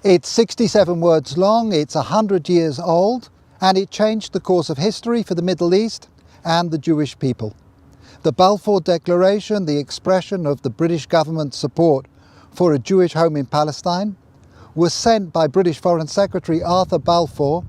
It's 67 words long, it's 100 years old, and it changed the course of history for the Middle East and the Jewish people. The Balfour Declaration, the expression of the British government's support for a Jewish home in Palestine, was sent by British Foreign Secretary Arthur Balfour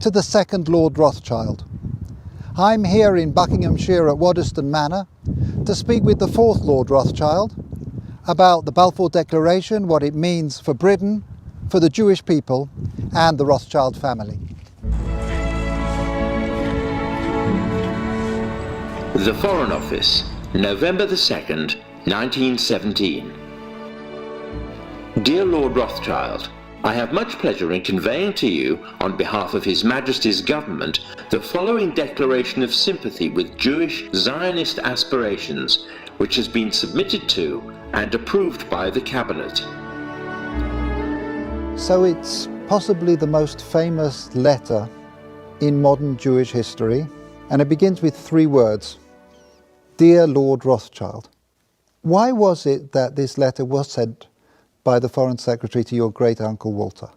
to the second Lord Rothschild. I'm here in Buckinghamshire at Waddesdon Manor to speak with the fourth Lord Rothschild about the Balfour Declaration, what it means for Britain, for the Jewish people and the Rothschild family. The Foreign Office, November the 2nd, 1917. Dear Lord Rothschild, I have much pleasure in conveying to you, on behalf of His Majesty's Government, the following declaration of sympathy with Jewish Zionist aspirations, which has been submitted to and approved by the Cabinet. So it's possibly the most famous letter in modern Jewish history, and it begins with three words: Dear Lord Rothschild. Why was it that this letter was sent by the Foreign Secretary to your great-uncle Walter?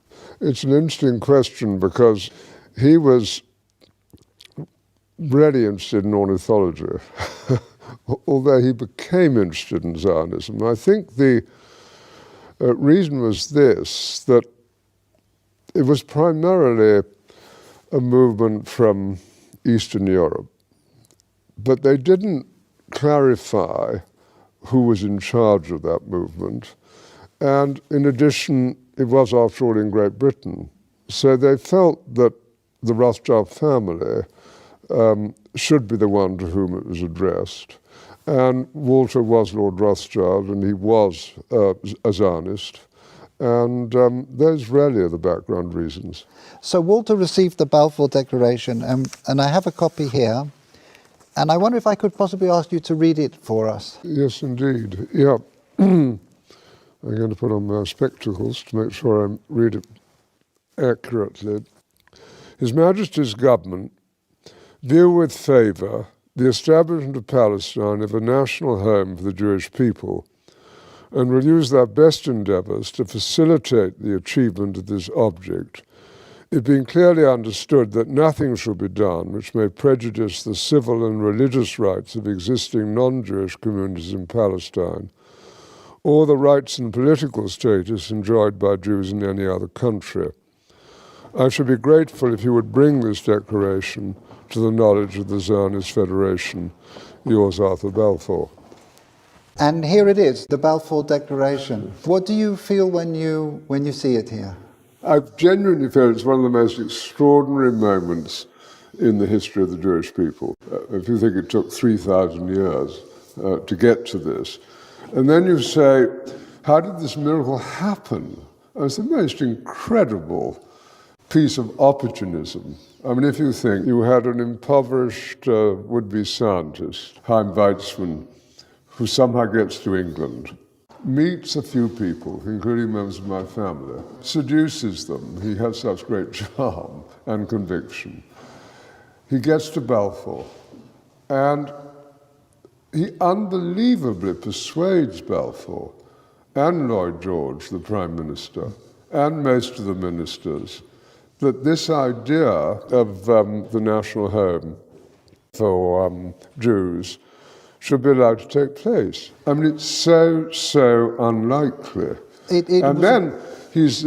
It's an interesting question because he was really interested in ornithology, although he became interested in Zionism. I think the reason was this, that it was primarily a movement from Eastern Europe, but they didn't clarify who was in charge of that movement. And in addition, it was, after all, in Great Britain. So they felt that the Rothschild family should be the one to whom it was addressed. And Walter was Lord Rothschild, and he was a Zionist. And those really are the background reasons. So Walter received the Balfour Declaration, and I have a copy here. And I wonder if I could possibly ask you to read it for us. Yes, indeed. Yeah. I'm going to put on my spectacles to make sure I read it accurately. His Majesty's Government view with favour the establishment of Palestine as a national home for the Jewish people, and will use their best endeavours to facilitate the achievement of this object, it being clearly understood that nothing shall be done which may prejudice the civil and religious rights of existing non-Jewish communities in Palestine, or the rights and political status enjoyed by Jews in any other country. I should be grateful if you would bring this declaration to the knowledge of the Zionist Federation. Yours, Arthur Balfour. And here it is, the Balfour Declaration. What do you feel when you see it here? I genuinely feel it's one of the most extraordinary moments in the history of the Jewish people. If you think it took 3,000 years to get to this, and then you say, how did this miracle happen? It's the most incredible piece of opportunism. I mean, if you think you had an impoverished would-be scientist, Chaim Weizmann, who somehow gets to England, meets a few people, including members of my family, seduces them. He has such great charm and conviction. He gets to Balfour, and he unbelievably persuades Balfour and Lloyd George, the Prime Minister, and most of the ministers, that this idea of the national home for Jews should be allowed to take place. I mean, it's so unlikely. And then he's,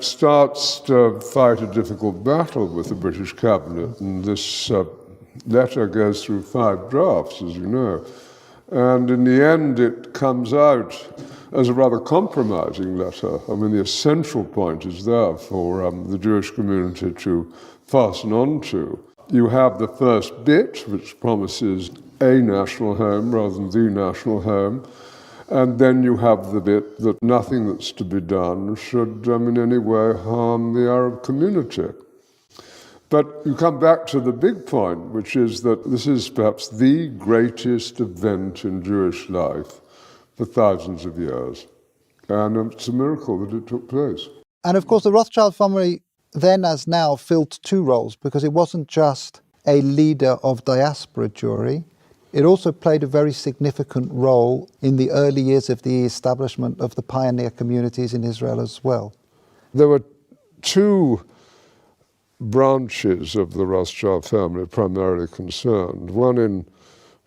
starts to fight a difficult battle with the British cabinet, and this letter goes through 5 drafts, as you know. And in the end, it comes out as a rather compromising letter. I mean, the essential point is there for the Jewish community to fasten on to. You have the first bit, which promises a national home rather than the national home, and then you have the bit that nothing that's to be done should in any way harm the Arab community. But you come back to the big point, which is that this is perhaps the greatest event in Jewish life for thousands of years. And it's a miracle that it took place. And of course, the Rothschild family then as now filled 2 roles, because it wasn't just a leader of diaspora Jewry, it also played a very significant role in the early years of the establishment of the pioneer communities in Israel as well. There were two branches of the Rothschild family primarily concerned. One in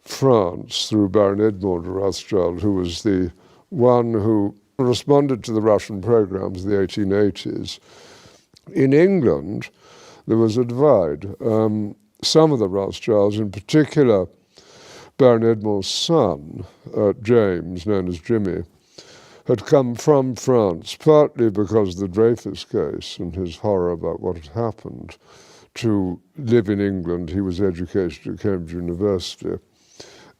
France through Baron Edmond de Rothschild, who was the one who responded to the Russian programs of the 1880s. In England, there was a divide. Some of the Rothschilds, in particular Baron Edmond's son, James, known as Jimmy, had come from France, partly because of the Dreyfus case and his horror about what had happened, to live in England. He was educated at Cambridge University.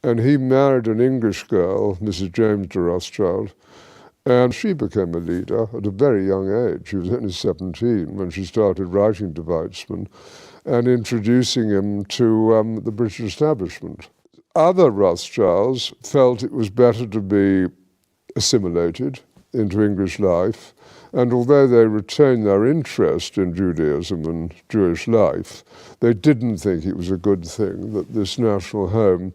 And he married an English girl, Mrs. James de Rothschild, and she became a leader at a very young age. She was only 17 when she started writing to Weizmann and introducing him to the British establishment. Other Rothschilds felt it was better to be assimilated into English life, and although they retained their interest in Judaism and Jewish life, they didn't think it was a good thing that this national home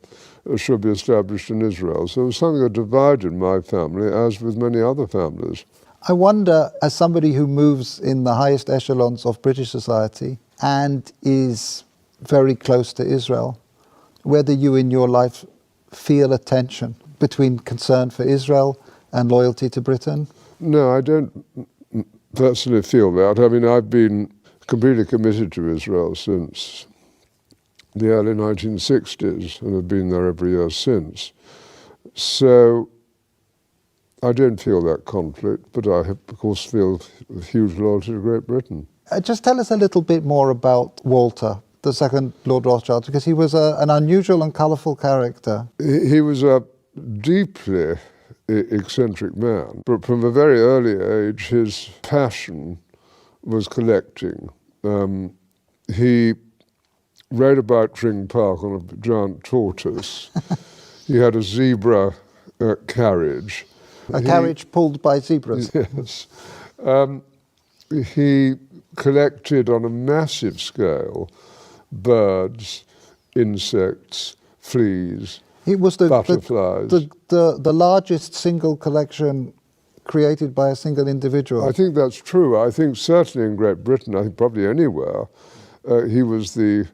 should be established in Israel. So it was something that divided my family, as with many other families. I wonder, as somebody who moves in the highest echelons of British society and is very close to Israel, whether you in your life feel a tension between concern for Israel and loyalty to Britain? No, I don't personally feel that. I mean, I've been completely committed to Israel since the early 1960s and have been there every year since. So I don't feel that conflict, but I, of course, feel huge loyalty to Great Britain. Just tell us a little bit more about Walter, the second Lord Rothschild, because he was an unusual and colourful character. He was a deeply eccentric man, but from a very early age his passion was collecting. He rode about Tring Park on a giant tortoise. He had a zebra carriage. A carriage pulled by zebras. Yes. He collected on a massive scale birds, insects, fleas, It was butterflies. the largest single collection created by a single individual. I think that's true. I think certainly in Great Britain, I think probably anywhere, he was the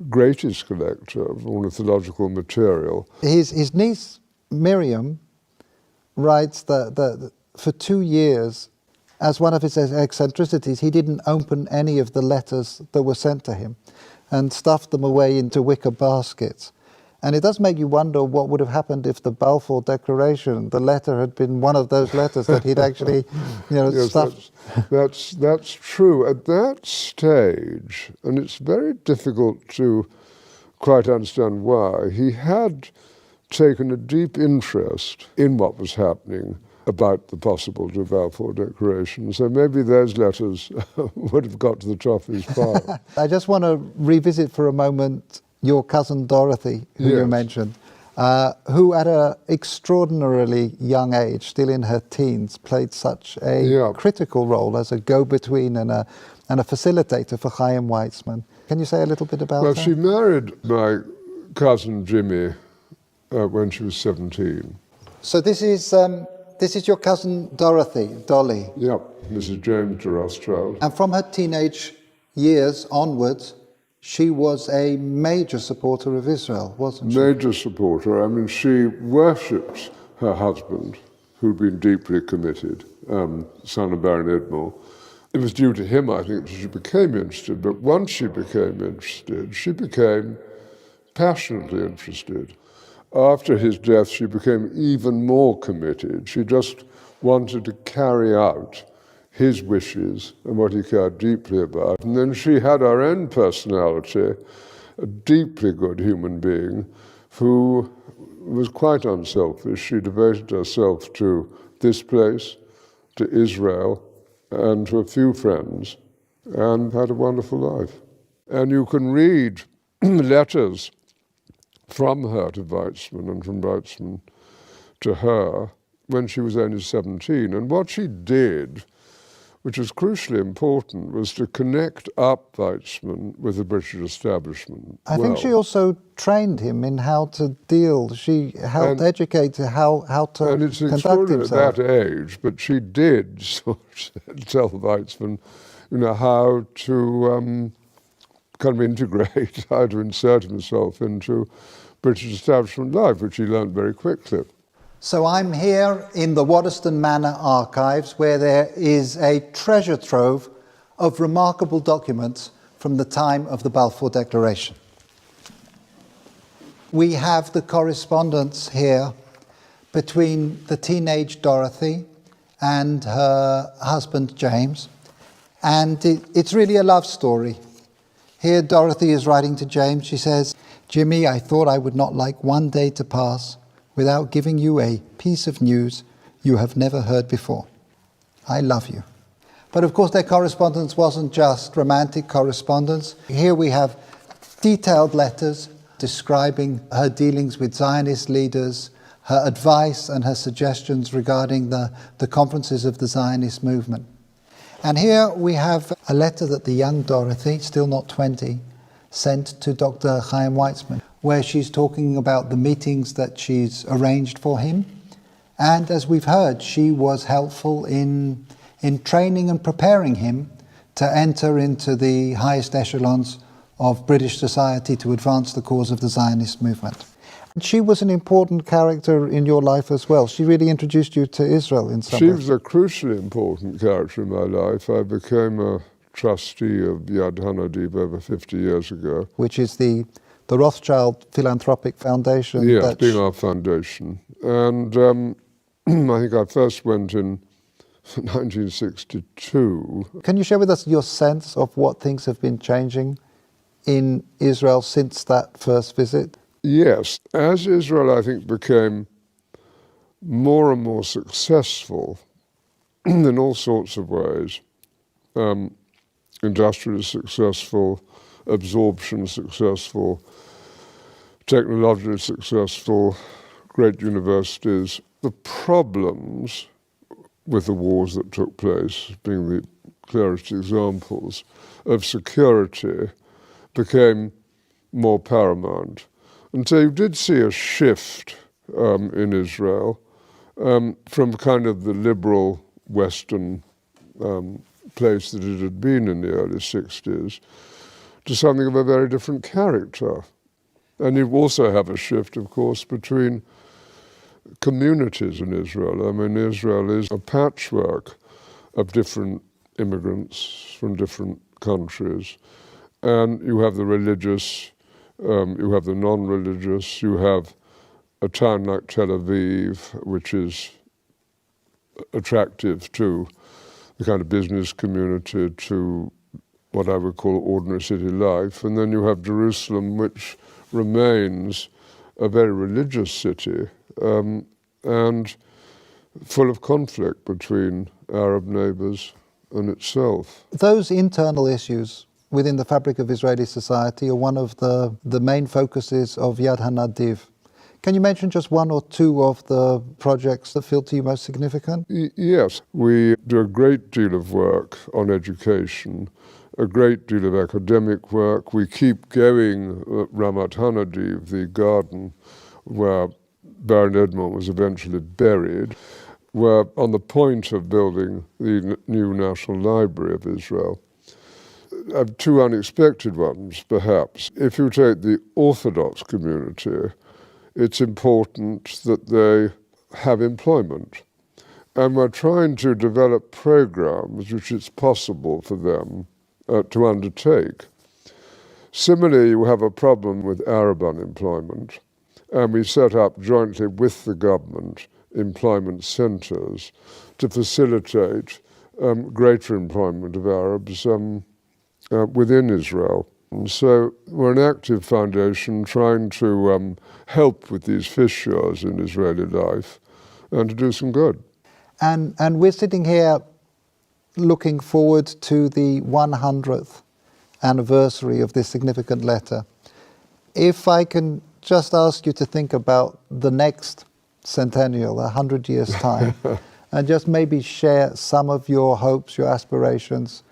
greatest collector of ornithological material. His niece, Miriam, writes that for 2 years, as one of his eccentricities, he didn't open any of the letters that were sent to him and stuffed them away into wicker baskets. And it does make you wonder what would have happened if the Balfour Declaration, the letter had been one of those letters that he'd actually, Yes, stuffed. that's true. At that stage, and it's very difficult to quite understand why, he had taken a deep interest in what was happening about the possible Balfour Declaration. So maybe those letters would have got to the top of his pile. I just want to revisit for a moment your cousin Dorothy, who you Yes. mentioned, who at an extraordinarily young age, still in her teens, played such a critical role as a go-between and a facilitator for Chaim Weizmann. Can you say a little bit about Well, her? she married my cousin Jimmy when she was 17. So this is your cousin Dorothy, Dolly. Yep, Mrs. James de Rothschild. And from her teenage years onwards, she was a major supporter of Israel, wasn't she? Major supporter. I mean, she worshipped her husband, who'd been deeply committed, son of Baron Edmond. It was due to him, I think, that she became interested. But once she became interested, she became passionately interested. After his death, she became even more committed. She just wanted to carry out his wishes and what he cared deeply about. And then she had her own personality, a deeply good human being who was quite unselfish. She devoted herself to this place, to Israel, and to a few friends, and had a wonderful life. And you can read letters from her to Weizmann and from Weizmann to her when she was only 17. And what she did which was crucially important, was to connect up Weizmann with the British establishment. I think she also trained him in how to deal. She helped educate how to and it's conduct himself. At that age, but she did sort of tell Weizmann, how to kind of integrate, how to insert himself into British establishment life, which he learned very quickly. So I'm here in the Waddesdon Manor archives, where there is a treasure trove of remarkable documents from the time of the Balfour Declaration. We have the correspondence here between the teenage Dorothy and her husband James, and it's really a love story. Here Dorothy is writing to James. She says, "Jimmy, I thought I would not like one day to pass without giving you a piece of news you have never heard before. I love you." But of course their correspondence wasn't just romantic correspondence. Here we have detailed letters describing her dealings with Zionist leaders, her advice and her suggestions regarding the conferences of the Zionist movement. And here we have a letter that the young Dorothy, still not 20, sent to Dr. Chaim Weizmann, where she's talking about the meetings that she's arranged for him. And as we've heard, she was helpful in training and preparing him to enter into the highest echelons of British society to advance the cause of the Zionist movement. And she was an important character in your life as well. She really introduced you to Israel in some way. She was a crucially important character in my life. I became a trustee of Yad Hanadiv over 50 years ago. Which is the Rothschild Philanthropic Foundation. Yeah, being our foundation. And I think I first went in 1962. Can you share with us your sense of what things have been changing in Israel since that first visit? Yes. As Israel, I think, became more and more successful in all sorts of ways, industrially successful, absorption successful, technologically successful, great universities, the problems with the wars that took place, being the clearest examples, of security became more paramount. And so you did see a shift in Israel from kind of the liberal Western place that it had been in the early 60s to something of a very different character. And you also have a shift, of course, between communities in Israel. I mean, Israel is a patchwork of different immigrants from different countries. And you have the religious, you have the non-religious, you have a town like Tel Aviv, which is attractive to the kind of business community, to what I would call ordinary city life. And then you have Jerusalem, which remains a very religious city and full of conflict between Arab neighbors and itself. Those internal issues within the fabric of Israeli society are one of the main focuses of Yad Hanadiv. Can you mention just one or two of the projects that feel to you most significant? Yes, we do a great deal of work on education, a great deal of academic work. We keep going at Ramat Hanadiv, the garden where Baron Edmond was eventually buried. We're on the point of building the new National Library of Israel. Two unexpected ones, perhaps. If you take the Orthodox community, it's important that they have employment. And we're trying to develop programs which it's possible for them to undertake. Similarly, you have a problem with Arab unemployment, and we set up jointly with the government employment centres to facilitate greater employment of Arabs within Israel. And so we're an active foundation trying to help with these fissures in Israeli life and to do some good. And we're sitting here looking forward to the 100th anniversary of this significant letter. If I can just ask you to think about the next centennial, 100 years' time, and just maybe share some of your hopes, your aspirations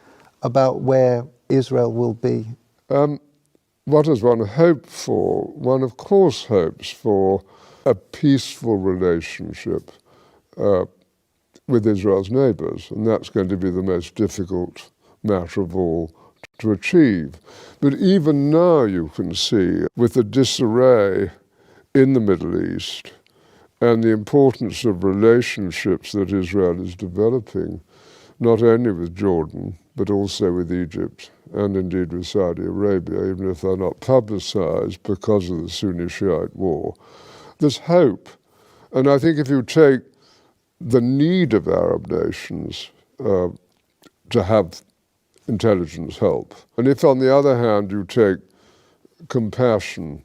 about where Israel will be? What does one hope for? One, of course, hopes for a peaceful relationship with Israel's neighbours, and that's going to be the most difficult matter of all to achieve. But even now you can see, with the disarray in the Middle East and the importance of relationships that Israel is developing, not only with Jordan, but also with Egypt and indeed with Saudi Arabia, even if they're not publicized because of the Sunni-Shiite war, there's hope. And I think if you take the need of Arab nations to have intelligence help, and if on the other hand you take compassion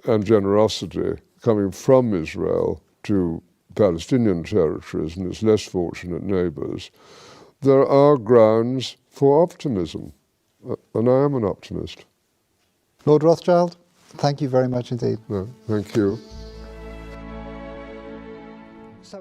and generosity coming from Israel to Palestinian territories and its less fortunate neighbors, there are grounds for optimism, and I am an optimist. Lord Rothschild, thank you very much indeed. No, thank you.